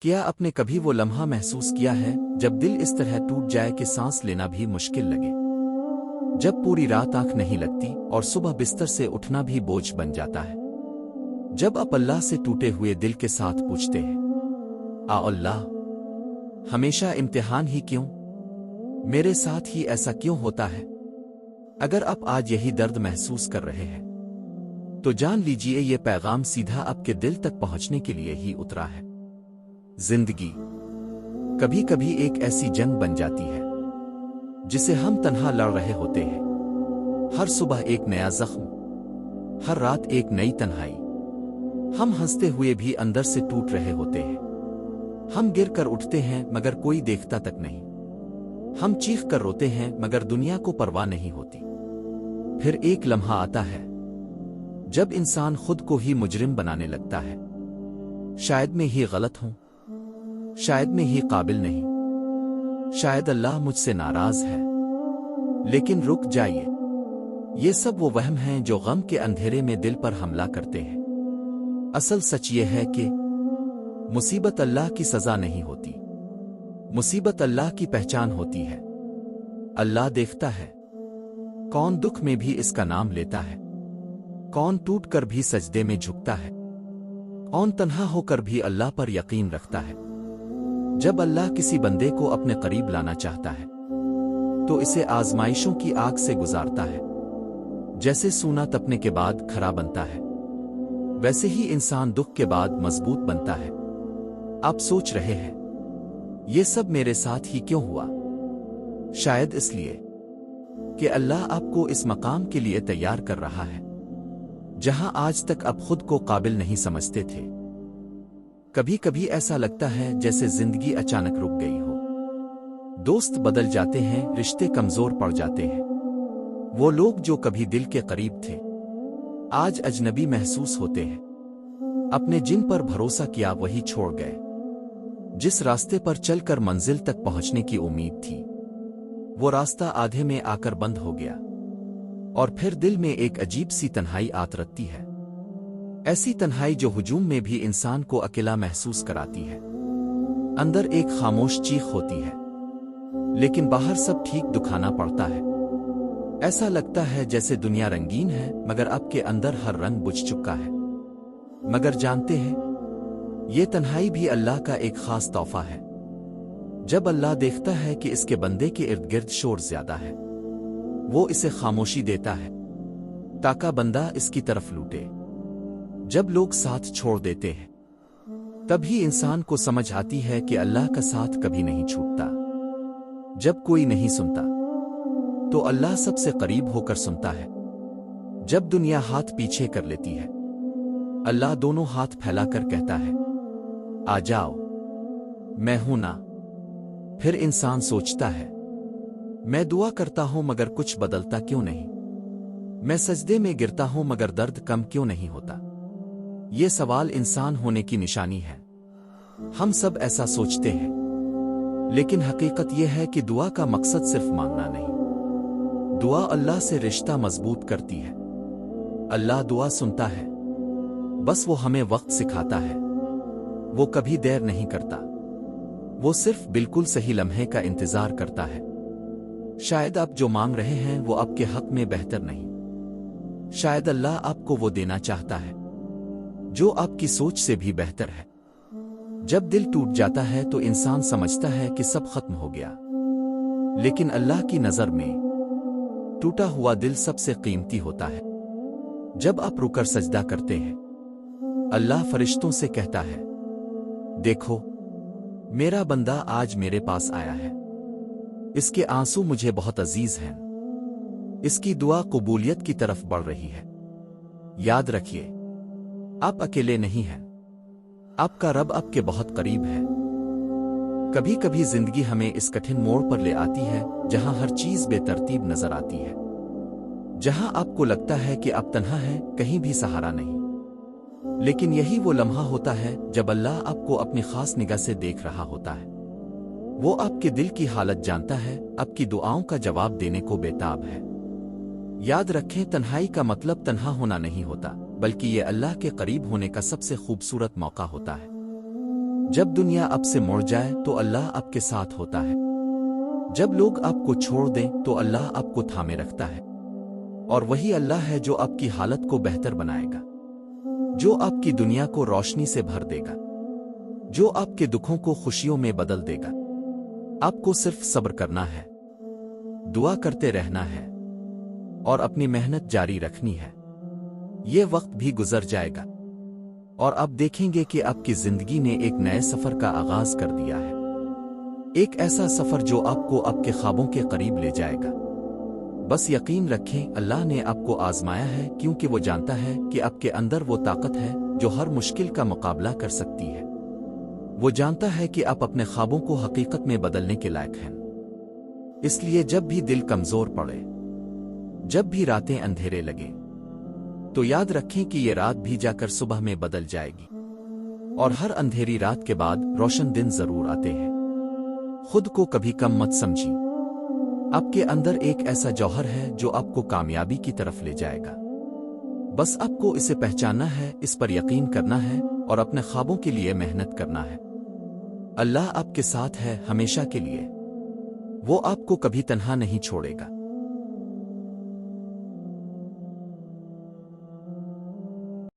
کیا آپ نے کبھی وہ لمحہ محسوس کیا ہے جب دل اس طرح ٹوٹ جائے کہ سانس لینا بھی مشکل لگے؟ جب پوری رات آنکھ نہیں لگتی اور صبح بستر سے اٹھنا بھی بوجھ بن جاتا ہے؟ جب آپ اللہ سے ٹوٹے ہوئے دل کے ساتھ پوچھتے ہیں، اللہ، ہمیشہ امتحان ہی کیوں؟ میرے ساتھ ہی ایسا کیوں ہوتا ہے؟ اگر آپ آج یہی درد محسوس کر رہے ہیں تو جان لیجئے یہ پیغام سیدھا آپ کے دل تک پہنچنے کے لیے ہی اترا ہے۔ زندگی کبھی کبھی ایک ایسی جنگ بن جاتی ہے جسے ہم تنہا لڑ رہے ہوتے ہیں۔ ہر صبح ایک نیا زخم، ہر رات ایک نئی تنہائی۔ ہم ہنستے ہوئے بھی اندر سے ٹوٹ رہے ہوتے ہیں۔ ہم گر کر اٹھتے ہیں مگر کوئی دیکھتا تک نہیں۔ ہم چیخ کر روتے ہیں مگر دنیا کو پرواہ نہیں ہوتی۔ پھر ایک لمحہ آتا ہے جب انسان خود کو ہی مجرم بنانے لگتا ہے۔ شاید میں ہی غلط ہوں، شاید میں ہی قابل نہیں، شاید اللہ مجھ سے ناراض ہے۔ لیکن رک جائیے، یہ سب وہ وہم ہیں جو غم کے اندھیرے میں دل پر حملہ کرتے ہیں۔ اصل سچ یہ ہے کہ مصیبت اللہ کی سزا نہیں ہوتی، مصیبت اللہ کی پہچان ہوتی ہے۔ اللہ دیکھتا ہے کون دکھ میں بھی اس کا نام لیتا ہے، کون ٹوٹ کر بھی سجدے میں جھکتا ہے، کون تنہا ہو کر بھی اللہ پر یقین رکھتا ہے۔ جب اللہ کسی بندے کو اپنے قریب لانا چاہتا ہے تو اسے آزمائشوں کی آگ سے گزارتا ہے۔ جیسے سونا تپنے کے بعد کھرا بنتا ہے، ویسے ہی انسان دکھ کے بعد مضبوط بنتا ہے۔ آپ سوچ رہے ہیں یہ سب میرے ساتھ ہی کیوں ہوا؟ شاید اس لیے کہ اللہ آپ کو اس مقام کے لیے تیار کر رہا ہے جہاں آج تک آپ خود کو قابل نہیں سمجھتے تھے۔ کبھی کبھی ایسا لگتا ہے جیسے زندگی اچانک رک گئی ہو۔ دوست بدل جاتے ہیں، رشتے کمزور پڑ جاتے ہیں۔ وہ لوگ جو کبھی دل کے قریب تھے آج اجنبی محسوس ہوتے ہیں۔ اپنے جن پر بھروسہ کیا وہی چھوڑ گئے۔ جس راستے پر چل کر منزل تک پہنچنے کی امید تھی وہ راستہ آدھے میں آ کر بند ہو گیا، اور پھر دل میں ایک عجیب سی تنہائی آت رہتی ہے۔ ایسی تنہائی جو ہجوم میں بھی انسان کو اکیلا محسوس کراتی ہے۔ اندر ایک خاموش چیخ ہوتی ہے لیکن باہر سب ٹھیک دکھانا پڑتا ہے۔ ایسا لگتا ہے جیسے دنیا رنگین ہے مگر اب کے اندر ہر رنگ بجھ چکا ہے۔ مگر جانتے ہیں یہ تنہائی بھی اللہ کا ایک خاص تحفہ ہے۔ جب اللہ دیکھتا ہے کہ اس کے بندے کے ارد گرد شور زیادہ ہے وہ اسے خاموشی دیتا ہے تاکہ بندہ اس کی طرف لوٹے۔ جب لوگ ساتھ چھوڑ دیتے ہیں تب ہی انسان کو سمجھ آتی ہے کہ اللہ کا ساتھ کبھی نہیں چھوٹتا۔ جب کوئی نہیں سنتا تو اللہ سب سے قریب ہو کر سنتا ہے۔ جب دنیا ہاتھ پیچھے کر لیتی ہے اللہ دونوں ہاتھ پھیلا کر کہتا ہے، آ جاؤ، میں ہوں نا۔ پھر انسان سوچتا ہے، میں دعا کرتا ہوں مگر کچھ بدلتا کیوں نہیں؟ میں سجدے میں گرتا ہوں مگر درد کم کیوں نہیں ہوتا؟ یہ سوال انسان ہونے کی نشانی ہے۔ ہم سب ایسا سوچتے ہیں، لیکن حقیقت یہ ہے کہ دعا کا مقصد صرف مانگنا نہیں، دعا اللہ سے رشتہ مضبوط کرتی ہے۔ اللہ دعا سنتا ہے، بس وہ ہمیں وقت سکھاتا ہے۔ وہ کبھی دیر نہیں کرتا، وہ صرف بالکل صحیح لمحے کا انتظار کرتا ہے۔ شاید آپ جو مانگ رہے ہیں وہ آپ کے حق میں بہتر نہیں، شاید اللہ آپ کو وہ دینا چاہتا ہے جو آپ کی سوچ سے بھی بہتر ہے۔ جب دل ٹوٹ جاتا ہے تو انسان سمجھتا ہے کہ سب ختم ہو گیا، لیکن اللہ کی نظر میں ٹوٹا ہوا دل سب سے قیمتی ہوتا ہے۔ جب آپ رک کر سجدہ کرتے ہیں اللہ فرشتوں سے کہتا ہے، دیکھو میرا بندہ آج میرے پاس آیا ہے، اس کے آنسو مجھے بہت عزیز ہیں، اس کی دعا قبولیت کی طرف بڑھ رہی ہے۔ یاد رکھیے آپ اکیلے نہیں ہیں، آپ کا رب آپ کے بہت قریب ہے۔ کبھی کبھی زندگی ہمیں اس کٹھن موڑ پر لے آتی ہے جہاں ہر چیز بے ترتیب نظر آتی ہے، جہاں آپ کو لگتا ہے کہ آپ تنہا ہیں، کہیں بھی سہارا نہیں۔ لیکن یہی وہ لمحہ ہوتا ہے جب اللہ آپ کو اپنی خاص نگاہ سے دیکھ رہا ہوتا ہے۔ وہ آپ کے دل کی حالت جانتا ہے، آپ کی دعاؤں کا جواب دینے کو بےتاب ہے۔ یاد رکھیں تنہائی کا مطلب تنہا ہونا نہیں ہوتا، بلکہ یہ اللہ کے قریب ہونے کا سب سے خوبصورت موقع ہوتا ہے۔ جب دنیا آپ سے مڑ جائے تو اللہ آپ کے ساتھ ہوتا ہے۔ جب لوگ آپ کو چھوڑ دیں تو اللہ آپ کو تھامے رکھتا ہے، اور وہی اللہ ہے جو آپ کی حالت کو بہتر بنائے گا، جو آپ کی دنیا کو روشنی سے بھر دے گا، جو آپ کے دکھوں کو خوشیوں میں بدل دے گا۔ آپ کو صرف صبر کرنا ہے، دعا کرتے رہنا ہے، اور اپنی محنت جاری رکھنی ہے۔ یہ وقت بھی گزر جائے گا، اور آپ دیکھیں گے کہ آپ کی زندگی نے ایک نئے سفر کا آغاز کر دیا ہے، ایک ایسا سفر جو آپ کو آپ کے خوابوں کے قریب لے جائے گا۔ بس یقین رکھیں، اللہ نے آپ کو آزمایا ہے کیونکہ وہ جانتا ہے کہ آپ کے اندر وہ طاقت ہے جو ہر مشکل کا مقابلہ کر سکتی ہے۔ وہ جانتا ہے کہ آپ اپنے خوابوں کو حقیقت میں بدلنے کے لائق ہیں۔ اس لیے جب بھی دل کمزور پڑے، جب بھی راتیں اندھیرے لگے، تو یاد رکھیں کہ یہ رات بھی جا کر صبح میں بدل جائے گی، اور ہر اندھیری رات کے بعد روشن دن ضرور آتے ہیں۔ خود کو کبھی کم مت سمجھیں، آپ کے اندر ایک ایسا جوہر ہے جو آپ کو کامیابی کی طرف لے جائے گا۔ بس آپ کو اسے پہچاننا ہے، اس پر یقین کرنا ہے، اور اپنے خوابوں کے لیے محنت کرنا ہے۔ اللہ آپ کے ساتھ ہے ہمیشہ کے لیے، وہ آپ کو کبھی تنہا نہیں چھوڑے گا۔